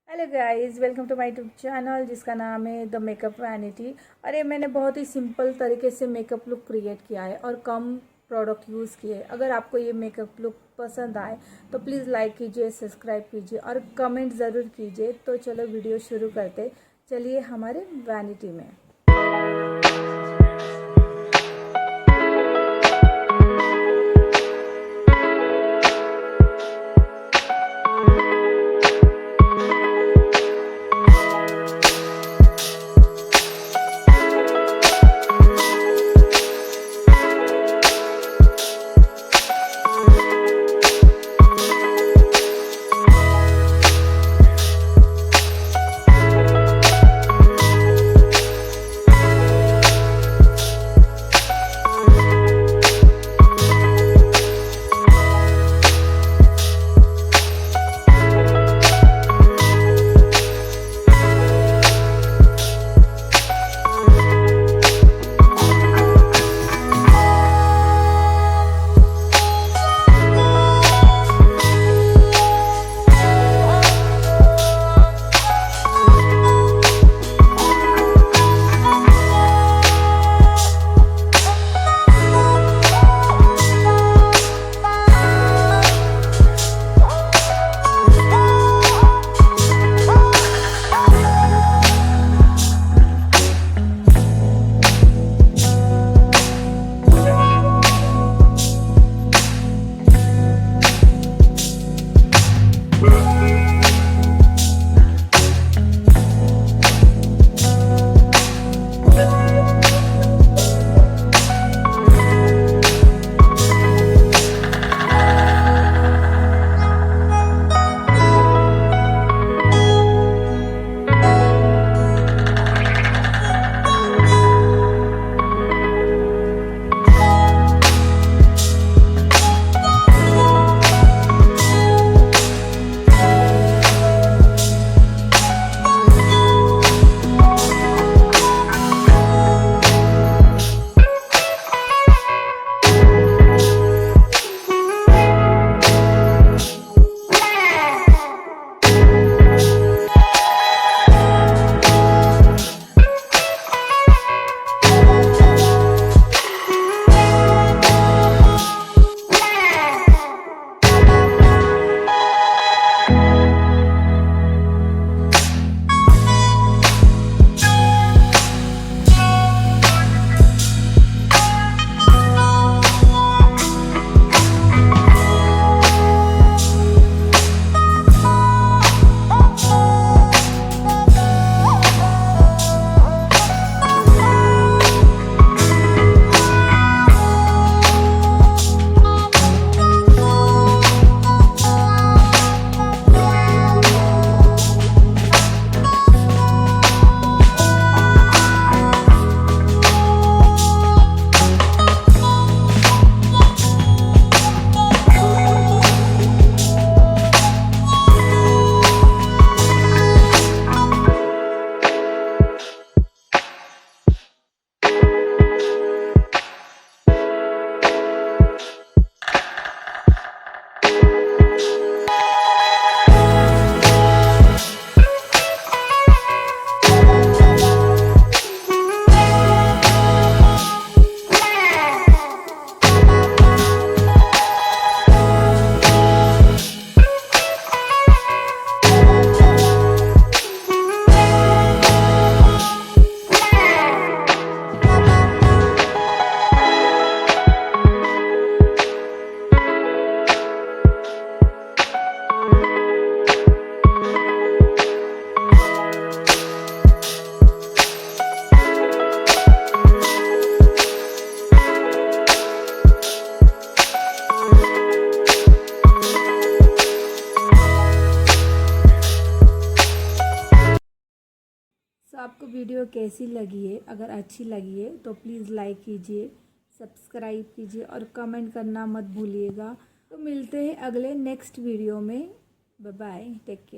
Hello guys, welcome to my YouTube channel जिसका नाम है द मेकअप वैनिटी। और ये मैंने बहुत ही सिंपल तरीके से मेकअप लुक क्रिएट किया है और कम प्रोडक्ट यूज़ किए। अगर आपको ये मेकअप लुक पसंद आए तो प्लीज़ लाइक कीजिए, सब्सक्राइब कीजिए और कमेंट ज़रूर कीजिए। तो चलो वीडियो शुरू करते, चलिए हमारे वैनिटी में। तो आपको वीडियो कैसी लगी है? अगर अच्छी लगी है तो प्लीज़ लाइक कीजिए, सब्सक्राइब कीजिए और कमेंट करना मत भूलिएगा। तो मिलते हैं अगले नेक्स्ट वीडियो में। Bye bye, take care.